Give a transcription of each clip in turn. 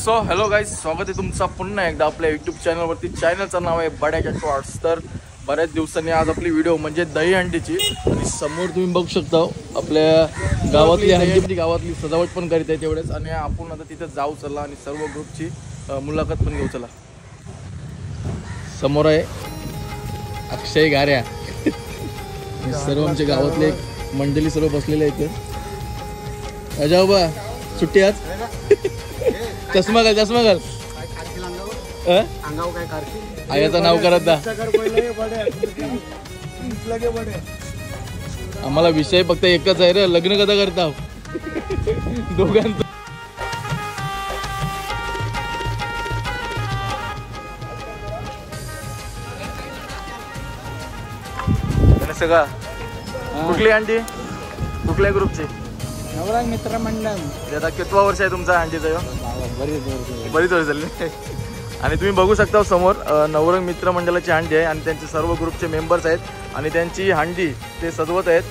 So hello guys, स्वागत आहे तुमचा पुन्हा एकदा आपल्या यूट्यूब चॅनलवरती. चॅनलचं नाव आहे बड्याच्या शॉर्ट्स. तर बऱ्याच दिवसांनी आज आपली व्हिडिओ म्हणजे दही हंडीची, आणि समोर तुम्ही बघू शकता आपल्या गावातली हंडी, गावातली सजावट पण करीत आहे तेवढेच. आणि आपण आता तिथं जाऊ चला आणि सर्व ग्रुपची मुलाखत पण घेऊ चला. समोर आहे अक्षय गाऱ्या, सर्व आमच्या गावातले मंडळी सर्व बसलेले आहेत. अजाव बा सुट्टी आज. चष्मा घाल, चष्मा घाल. आयाचं नाव करत दा. आम्हाला विषय फक्त एकच आहे रे, लग्न कदा करता दोघांचं. सगळं कुठली आंटी, कुठल्या ग्रुपची? नवरंग मित्र मंडळ. आता कितवा वर्ष आहे तुमचा आंटीचं? बरीच वर्ष झाली. आणि तुम्ही बघू शकता समोर नवरंग मित्र मंडळाची हांडी आहे, आणि त्यांचे सर्व ग्रुपचे मेंबर्स आहेत, आणि त्यांची हांडी ते सजवत आहेत.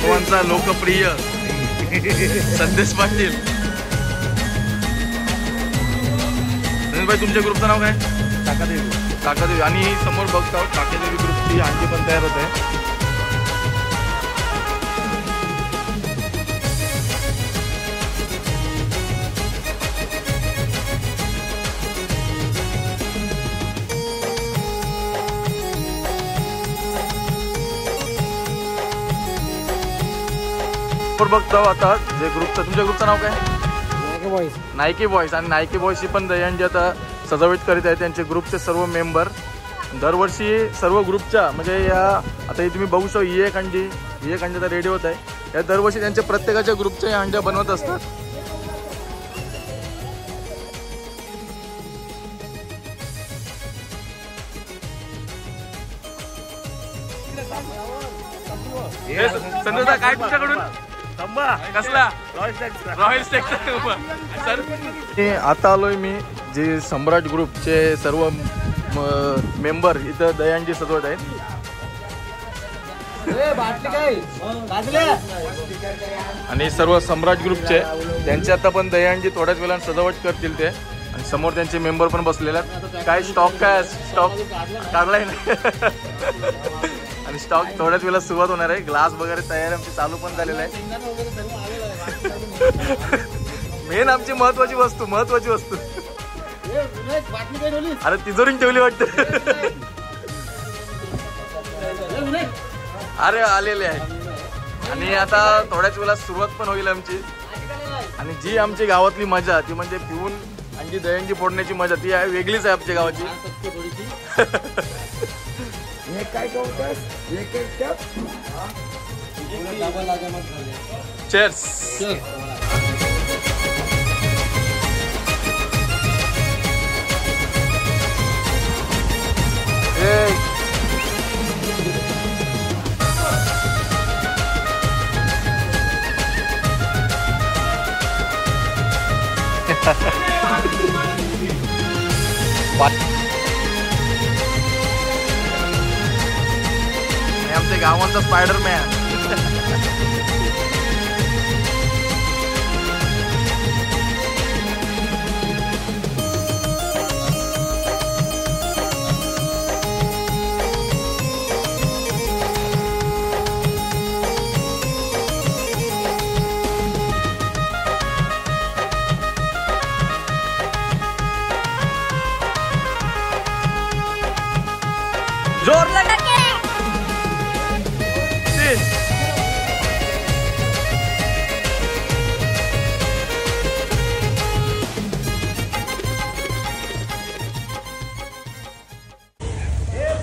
कोणचा लोकप्रिय संदेश पाटील. भाई तुमच्या ग्रुपचं नाव काय? काकादेवी. काकादेवी. आणि समोर बघता काकादेवी ग्रुपची हांडी पण तयार होत आहे. बघता आता जे ग्रुपचं, तुमच्या ग्रुपचं नाव काय? Nike boys. आणि नायकी बॉयजची पण दहीहंडी आता सजावट करीत आहे त्यांचे ग्रुपचे सर्व मेंबर. दरवर्षी सर्व ग्रुपच्या म्हणजे या आता तुम्ही बघू शकता ही एक हंडी आता रेडी होत आहे. या दरवर्षी त्यांच्या प्रत्येकाच्या ग्रुपच्या हंड्या बनवत असतात. संदेशा काय तुमच्याकडून? कसला? Royal sir. आता आलोय मी जे सम्राट ग्रुपचे सर्व मेंबर इथं दहीहंडी सजवत आहेत. आणि सर्व सम्राट ग्रुपचे त्यांचे आता पण दहीहंडी थोड्याच वेळाने सजावट करतील ते. आणि समोर त्यांचे मेंबर पण बसलेले आहेत. काय स्टॉक, काय स्टॉक काढलाय ना. आणि स्टॉक थोड्याच वेळेला सुरुवात होणार आहे. ग्लास वगैरे तयार आमची चालू पण झालेलं आहे. मेन आमची महत्वाची वस्तू अरे तिजोरीने ठेवली वाटतं. अरे आलेले आहे. आणि आता थोड्याच वेळेला सुरुवात पण होईल आमची. आणि जी आमची गावातली मजा ती म्हणजे पिऊन आणि दहीहंडी फोडण्याची मजा ती आहे, वेगळीच आहे आमच्या गावाची. चेअर्स. आमच्या गावांचा स्पायडरमॅन. जोर लगा के.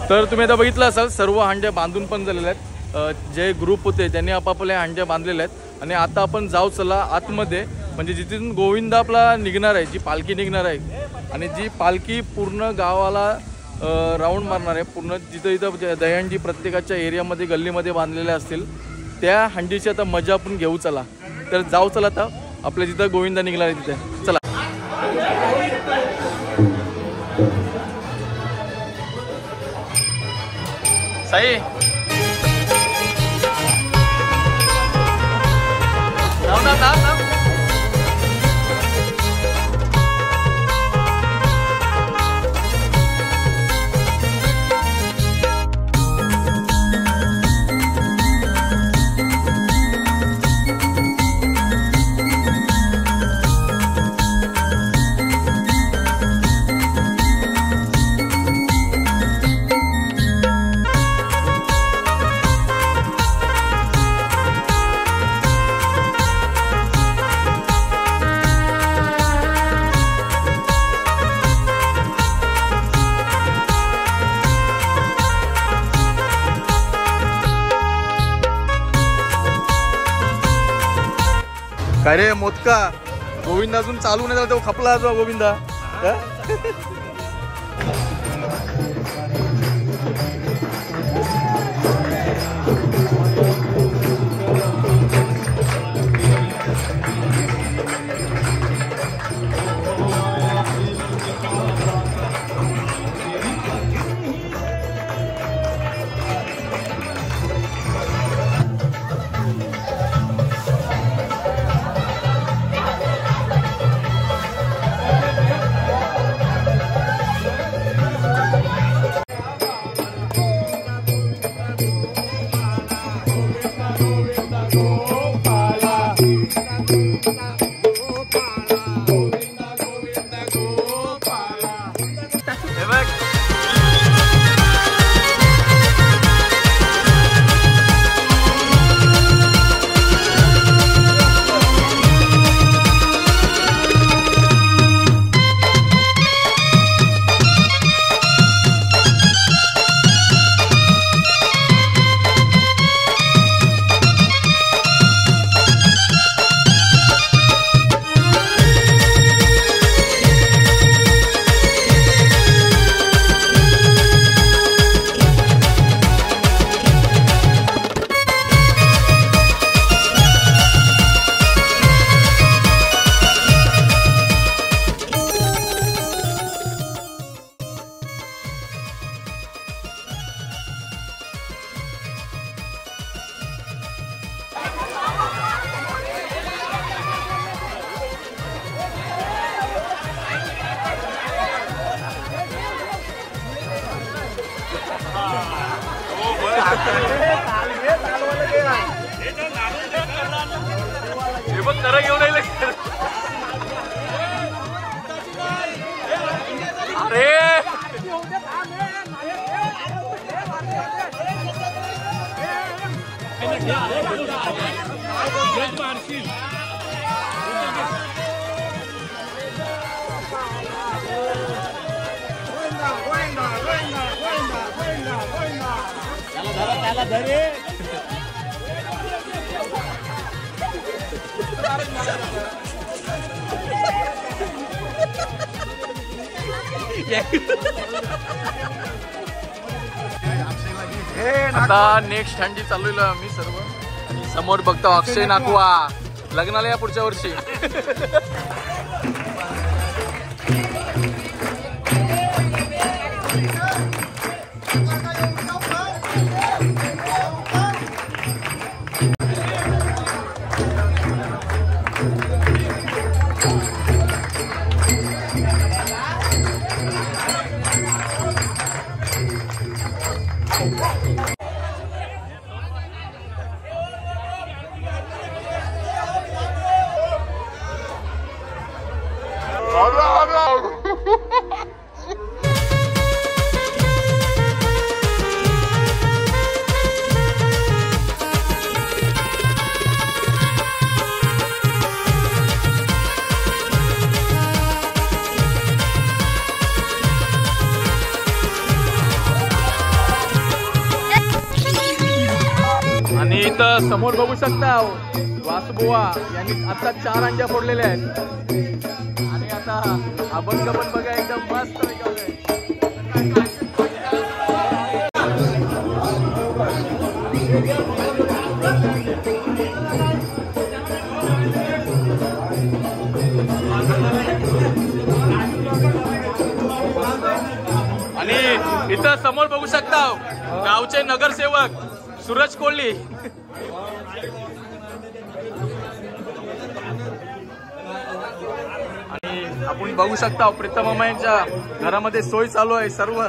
तर तुम्ही आता बघितलं असाल सर्व हांड्या बांधून पण झालेल्या आहेत. जे ग्रुप होते त्यांनी आपापल्या हांड्या बांधलेल्या आहेत. आणि आता आपण जाऊ चला आतमध्ये, म्हणजे जिथून गोविंदा आपला निघणार आहे, जी पालखी निघणार आहे, आणि जी पालखी पूर्ण गावाला राऊंड मारणार आहे. पूर्ण जिथं इथं दहीहंडी प्रत्येकाच्या एरियामध्ये गल्लीमध्ये बांधलेल्या असतील त्या हंडीची आता मजा आपण घेऊ चला. तर जाऊ चला आता आपल्या जिथं गोविंदा निघणार आहे तिथे चला. साई काय रे मोदका, गोविंदा अजून चालू नाही झाला तो खपला जो गोविंदा. आता नेक्स्ट हँडी चालू आम्ही सर्व आणि समोर बघतो अक्षय नाकवा लग्नाला या पुढच्या वर्षी. आणि इथं समोर बघू शकता वासुबुवा यांनी आता 4 अंड्या फोडलेल्या आहेत आणि आता अभंग पण बघा एकदम मस्त आणि इथं समोर बघू शकता गावचे नगरसेवक सूरज कोल्ही आणि आपण बघू शकता प्रीतम मामा यांच्या घरामध्ये सोय चालू आहे सर्व.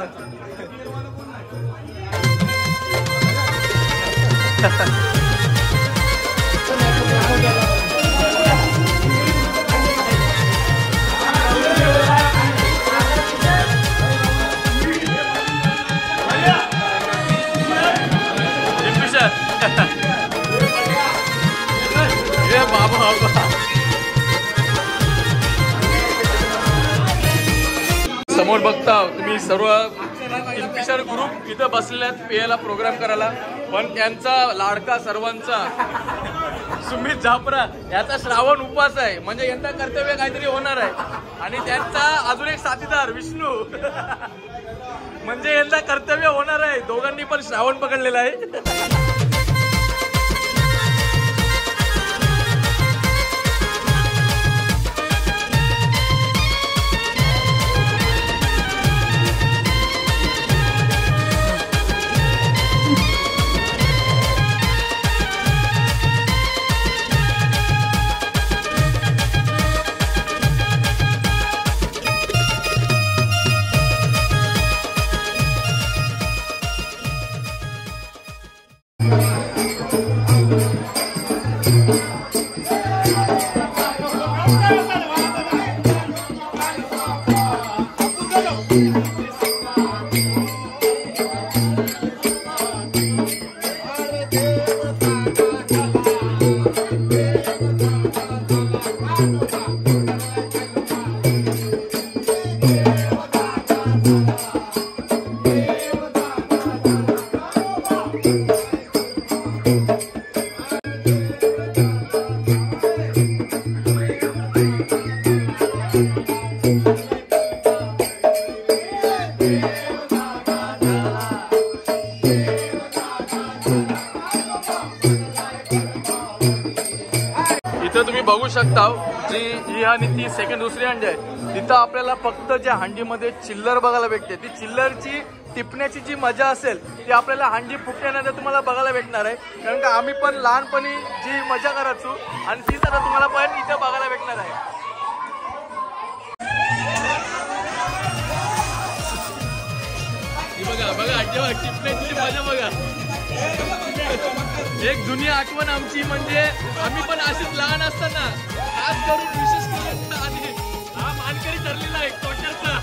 समोर बघता तुम्ही सर्व किंगफिशर ग्रुप इथं बसलेले आहेत पेयाला प्रोग्राम करायला, पण त्यांचा लाडका सर्वांचा सुमित झापरा याचा श्रावण उपवास आहे, म्हणजे यांचा कर्तव्य काहीतरी होणार आहे. आणि त्यांचा अजून एक साथीदार विष्णू म्हणजे यांचा कर्तव्य होणार आहे. दोघांनी पण श्रावण पकडलेला आहे. इथं तुम्ही बघू शकता ही आणि ती सेकंड दुसरी हंडी आहे. तिथं आपल्याला फक्त ज्या हंडीमध्ये चिल्लर बघायला भेटते, ती चिल्लरची टिपण्याची जी मजा असेल ती आपल्याला हंडी फुटल्यानंतर तुम्हाला बघायला भेटणार आहे. कारण का आम्ही पण लहानपणी जी मजा करायचो आणि तीच आता तुम्हाला पण इथं बघायला भेटणार आहे. बघा बघा जेव्हा टिपण्याची मजा बघा. एक जुनी आठवण आमची म्हणजे आम्ही पण अशीच लहान असताना खास करून विशेष करून आणि हा मानकरी ठरलेला आहे कोटरचा.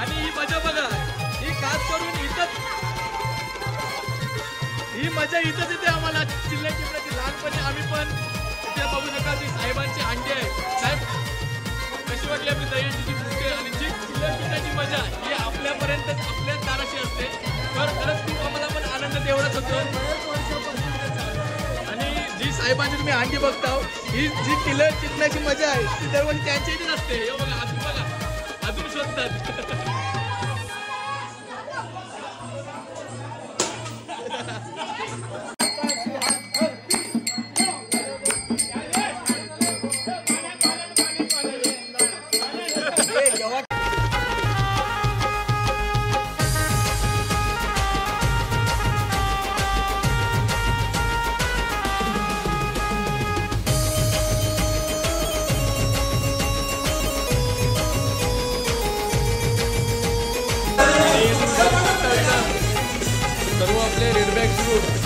आणि ही मजा बघा, ही खास करून इथंच, ही मजा इथंच येते आम्हाला चिल्ल्या टिपण्याची. लहानपणी आम्ही पण इथे बघू नका ती साहेबांची अंडी आहे. साहेब कशी वाटली आपली दहीची पुस्तके आणि जी चिल्ल्या टिपण्याची मजा ही आपल्यापर्यंतच आपल्याच दाराशी असते. तर खरंच खूप आम्हाला पण आनंद तेवढाच होतो. आणि जी साहेबांची तुम्ही अंडी बघता ही जी चिल्लर टिपण्याची मजा आहे ती दरवर्षी त्यांच्या इथेच असते. हे बघा अजून शोधतात. सर्व आपले रेडबॅग सुरू.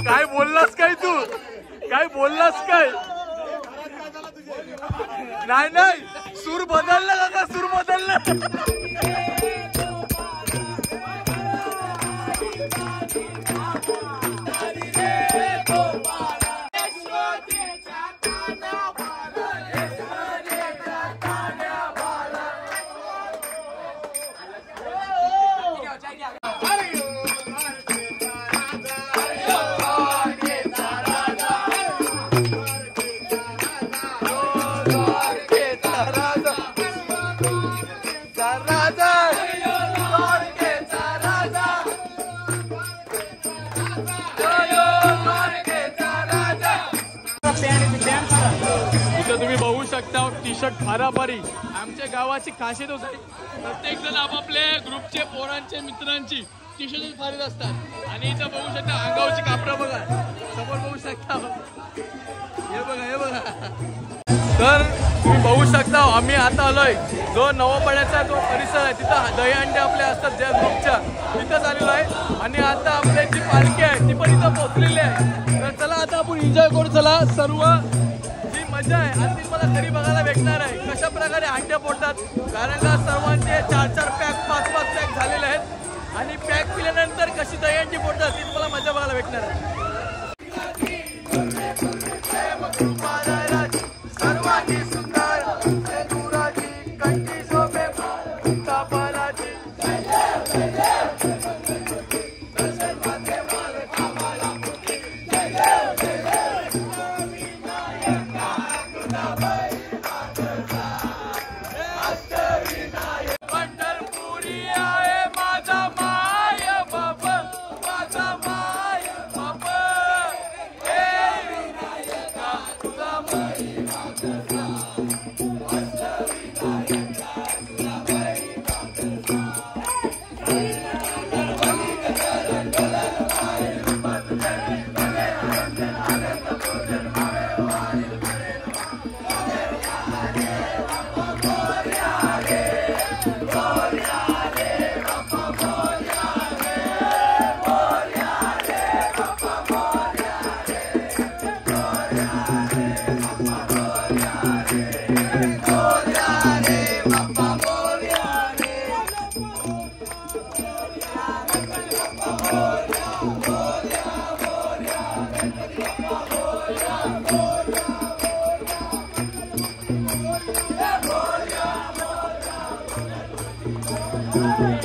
काय बोललास काय तू? काय बोललास काय? नाही नाही, सूर बदलला काका, सूर बदलला. तुम्ही बघू शकता टी शर्ट फाराफारी. आमच्या गावाची खासियत होती, प्रत्येक जण आपापल्या ग्रुपचे पोरांचे मित्रांची टी शर्ट फारीत असतात. आणि इथं बघू शकता अंगावरची कापडं बघा, समोर बघू शकता, हे बघा हे बघा. तर तुम्ही बघू शकता आम्ही आता आलोय जो नवापाड्याचा जो परिसर आहे तिथं दहीहंडी आपले असतात ज्या ग्रुपच्या, तिथंच आलेलो आहे. आणि आता आपल्या जी पालखी आहे ती पण इथं पोहोचलेली आहे. तर चला आता आपण एन्जॉय करू. चला, सर्व जी मजा आहे आणि ती मला घरी बघायला भेटणार आहे. कशा प्रकारे हंड्या फोडतात, कारण का सर्वांचे 4-4 पॅक 5-5 पॅक झालेले आहेत. आणि पॅक पिल्यानंतर कशी दहीहंडी फोडतात ती मला मजा बघायला भेटणार आहे.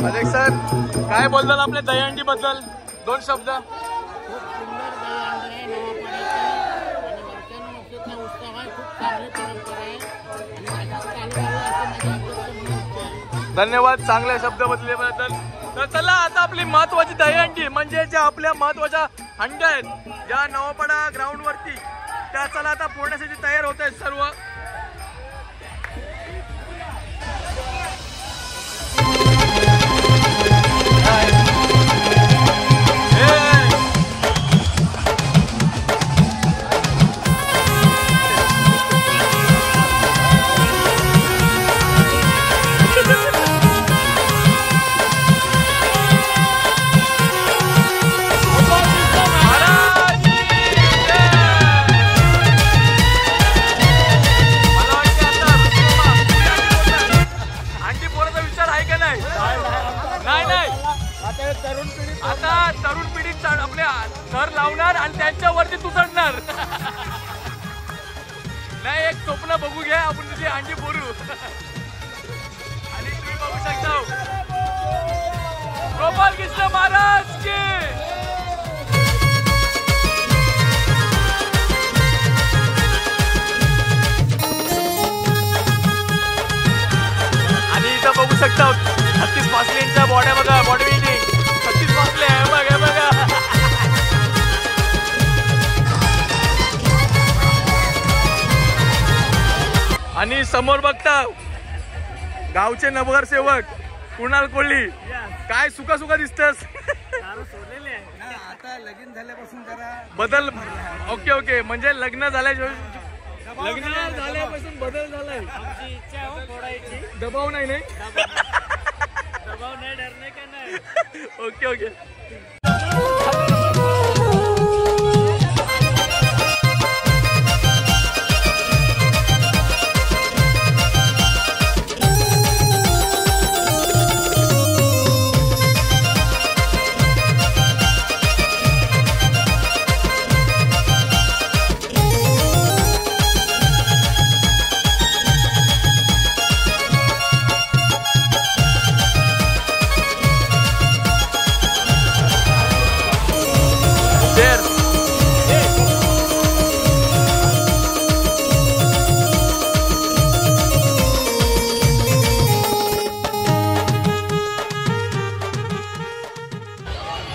अध्यक्ष साहेब काय बोलताल आपल्या दहीहंडी बद्दल 2 शब्द? धन्यवाद चांगल्या शब्द बदलल्याबद्दल. तर चला आता आपली महत्वाची दहीहंडी म्हणजे ज्या आपल्या महत्वाच्या हंड्या आहेत ज्या नवापाडा ग्राउंड वरती, त्या चला आता फोडण्यासाठी तयार होत आहेत सर्व. सर लावणार आणि त्यांच्यावरती तू चढणार. नाही, एक स्वप्न बघू घ्या आपण तिथे अंडी फोडू. आणि तुम्ही बघू शकता गोपाल कृष्ण महाराज की. आणि इथं बघू शकता 36 मासल्यांच्या बॉड्या बघा. बॉडी बिल्डिंग 36 मासले आहे बघा बघा. आणि समोर बघता गावचे नगरसेवक कुणाल कोल्ही. काय सुका सुका दिसतस. आता लगीन झाल्यापासून जरा बदल. ओके ओके, म्हणजे लग्न झाल्यापासून बदल झालाय. दबाव नाही नाही. दबाव नाही, डरणे का नाही. Okay okay.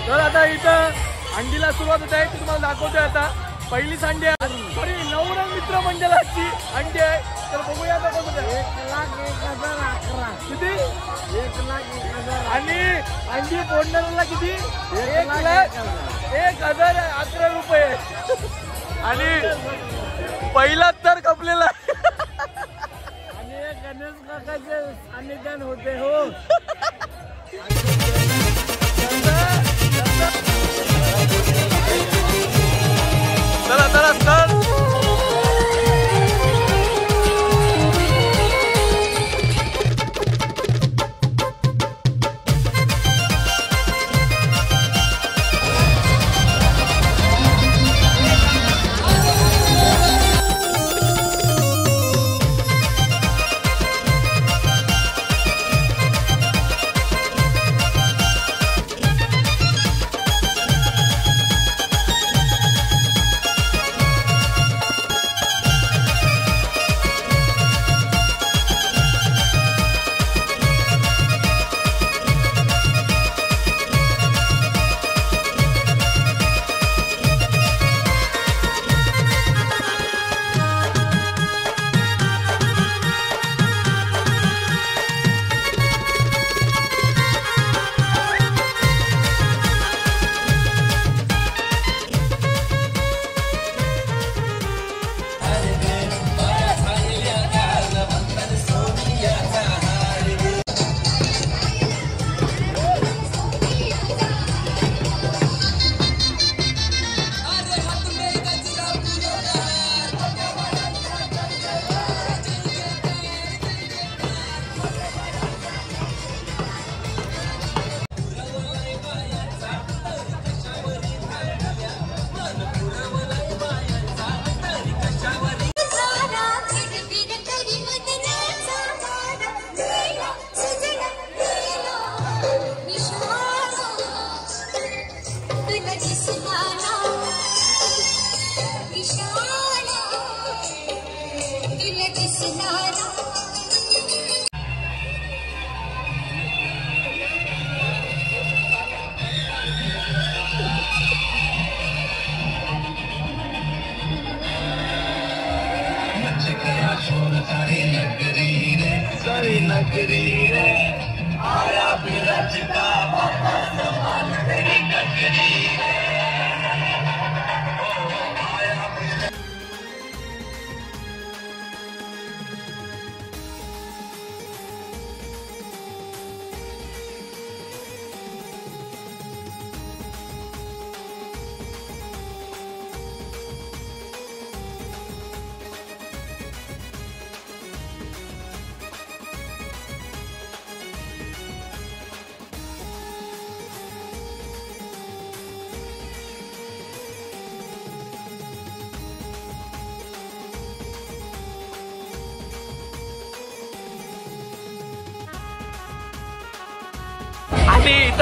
तर आता इथं अंडीला सुरुवात होत आहे. तुम्हाला दाखवतोय आता. पहिली अंडी आहे, सॉरी नवरंग मित्र मंडळाची अंडी आहे. तर बघूया आता कसं. 1,01,011 किती? 1,01,011 आणि अंडी फोडणाऱ्याला किती? 1,01,011 रुपये. आणि पहिला तर कपलेला. आणि गणेश काकाचे सान्निध्यान होते हो. चला चला सर.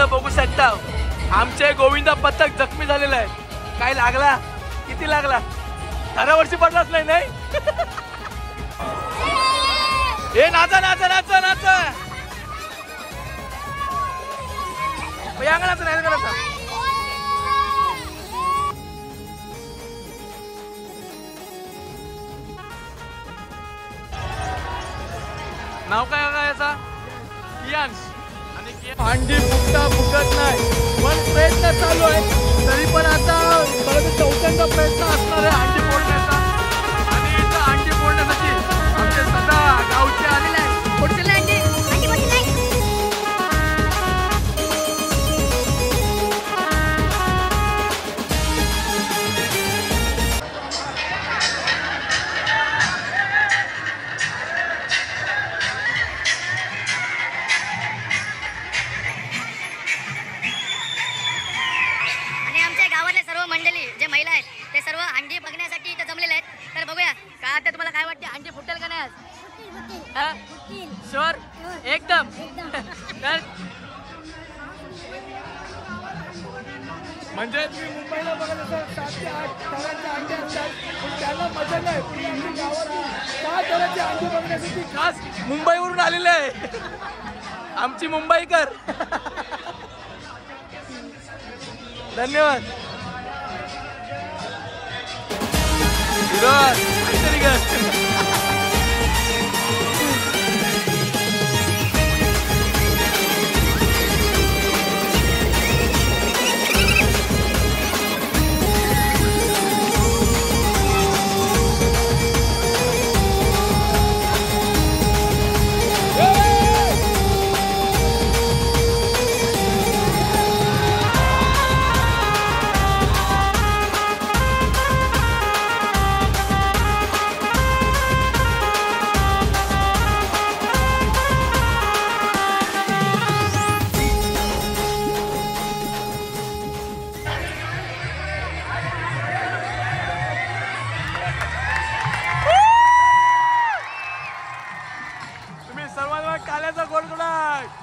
इथं बघू शकता आमचे गोविंदा पथक जखमी झालेले आहे. काय लागला? किती लागला? दरवर्षी पडलाच नाही नाही. हे नाचा नाचा नाचा नाचा अंगणाचं नाही करायचं. नाव काय का याचा? कियांश. आणि अंडी फुकत नाही पण प्रयत्न चालू आहे. तरी पण आता चौथ्यांदा प्रयत्न असणार आहे अंडी फोडण्याचा. आणि इथं अंडी फोडण्यासाठी आमचे सदा गावचे आलेले आहे. श्योर एकदम. म्हणजे तुम्ही मुंबईला बघत असाल 7 ते 8 तरांचे अंडे असतात पण त्याला मजा नाही. तुम्ही आमच्या गावात 6 तरांचे अंडे बघण्यासाठी खास मुंबईवरून आलेले आहे. आमची मुंबईकर. धन्यवाद. काल्याचा गोडगोडाट.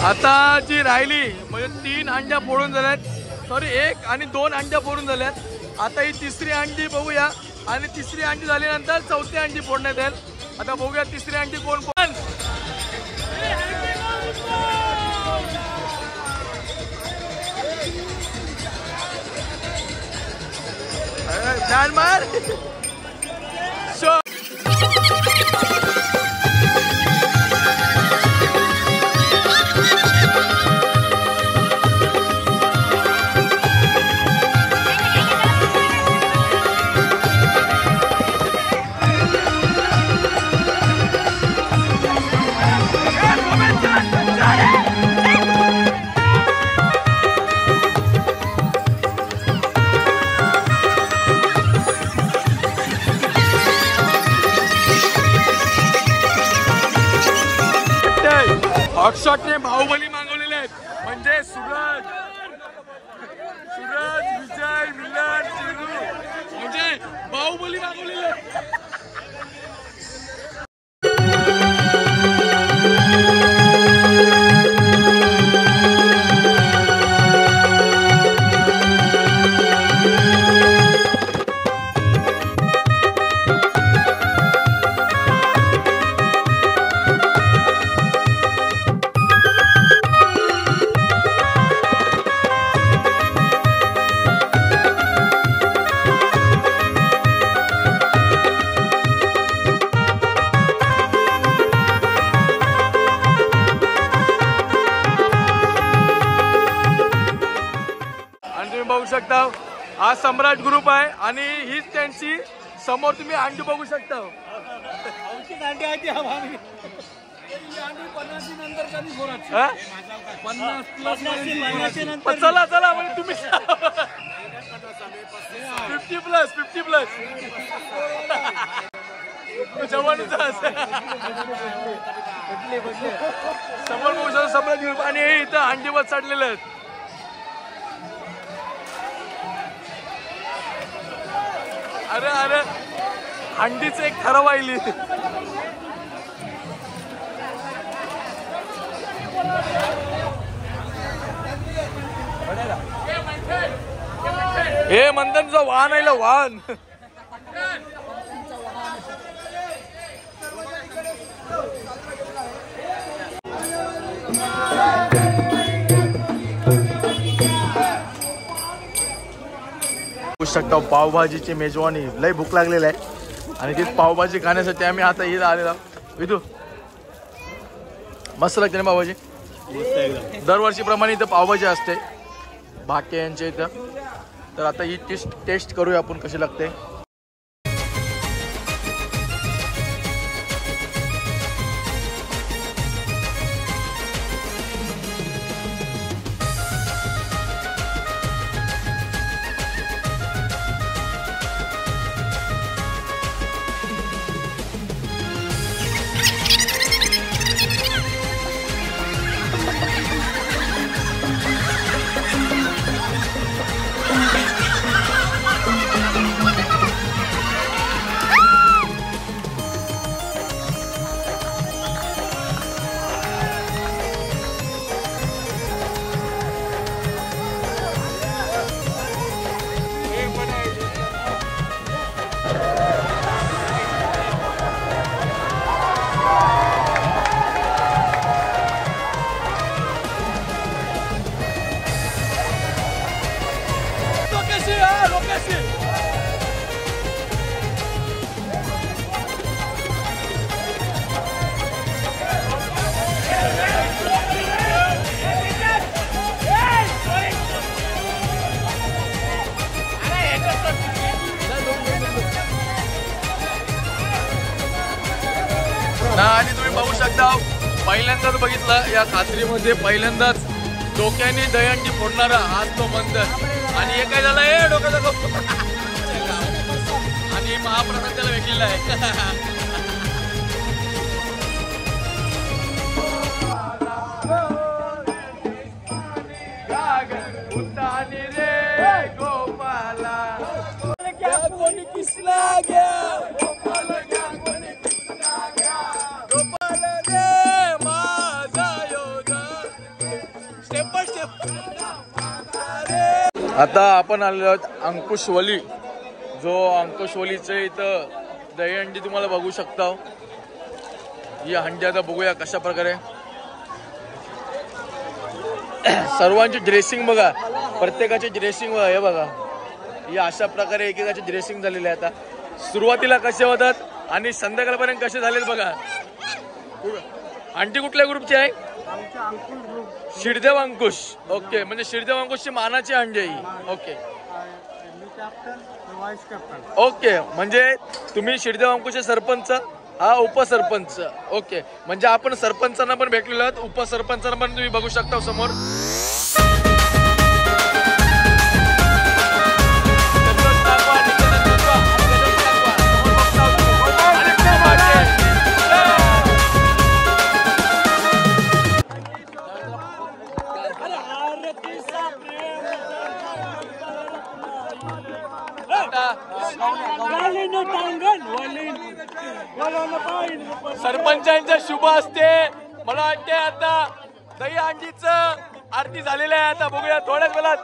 आता जी राहिली म्हणजे 3 अंड्या फोडून झाल्यात. सॉरी 1 आणि 2 अंड्या फोडून झाल्यात. आता ही तिसरी अंडी बघूया आणि तिसरी अंडी झाल्यानंतर चौथी अंडी फोडण्यात येईल. आता बघूया तिसरी अंडी कोण पण. जान मार. हॉटशॉटने बाहुबली मागवलेले आहेत. म्हणजे सूरज विजय मिलन चिरू म्हणजे बाहुबली मागवलेले आहेत. बघू शकता हा सम्राट ग्रुप आहे आणि हीच त्यांची समोर तुम्ही अंडी बघू शकता. हा? पण चला चला म्हणजे तुम्ही 50+50+ जवानच समोर पोहोचलं सगळं घेऊन आणि हे इथं हंडीवर चढलेले आहेत. अरे अरे हंडीच एक ठरवायली. हे मंथनचं वाहन आहे वाहन. बघू शकता पावभाजीची मेजवानी. लय भूक लागलेली आहे आणि ती पावभाजी खाण्यासाठी आम्ही आता इथं आलेलो. विदू मस्त लागते ना पावभाजी. दरवर्षीप्रमाणे इथं पावभाजी असते भाके यांच्या इथं. तर आता ही टेस्ट करूया आपण कशी लागते. आणि तुम्ही बघू शकता पहिल्यांदाच बघितलं या खात्रीमध्ये पहिल्यांदाच डोक्याने दहीहंडी फोडणारा आज तो मंथन. आणि हे काय झालं हे डोक्याचा आणि महाप्रसाद त्याला वेगळेला आहे. आता आपण आलेलो आहोत अंकुशवली. जो अंकुशवलीचं इथं दहीहंडी तुम्हाला बघू शकता. ही हंडी आता बघूया कशा प्रकारे. सर्वांची ड्रेसिंग बघा, प्रत्येकाची ड्रेसिंग बघा. हे बघा ही अशा प्रकारे एकेकाची ड्रेसिंग झालेली आहे. आता सुरुवातीला कसे होतात आणि संध्याकाळपर्यंत कसे झालेत बघा. आंटी कुठल्या ग्रुपची आहे? शिरदेव अंकुश. ओके, म्हणजे शिरदेव अंकुशची मानाची हंडी आहे. ओके ओके, म्हणजे तुम्ही शिरदेव अंकुशचे सरपंच, हा उपसरपंच. ओके, म्हणजे आपण सरपंचांना पण भेटलेलो आहोत, उपसरपंचांना पण तुम्ही बघू शकता समोर. सरपंचांच्या शुभ असते. मला वाटते आता दहीहंडीचं आरती झालेली आहे. आता बघूया थोड्याच वेळात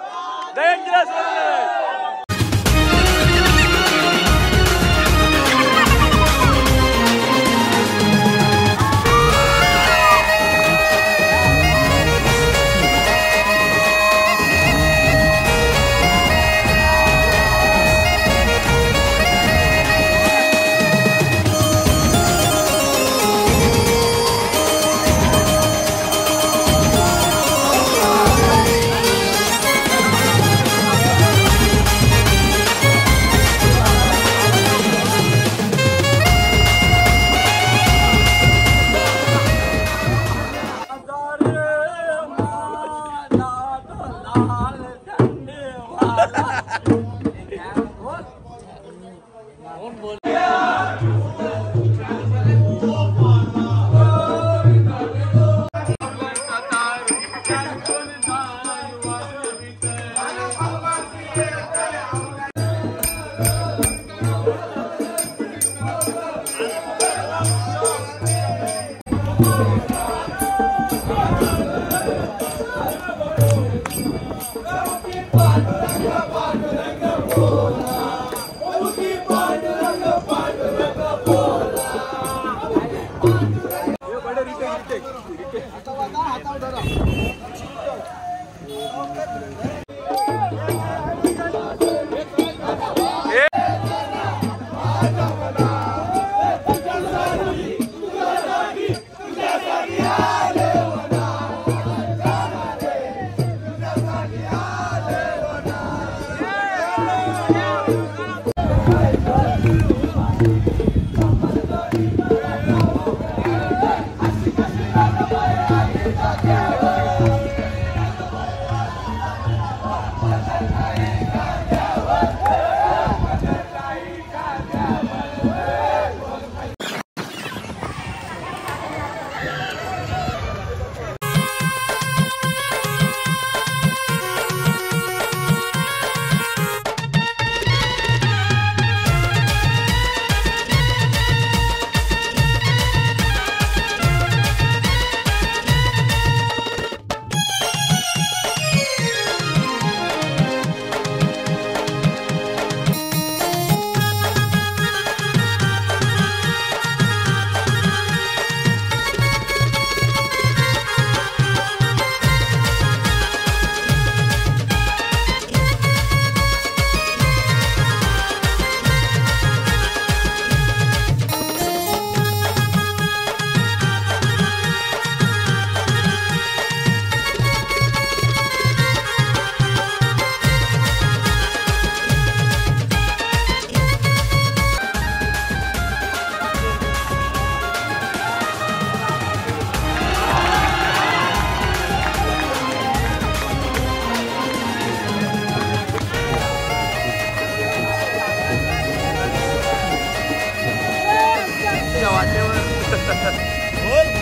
दहीहंडीला वाटेवर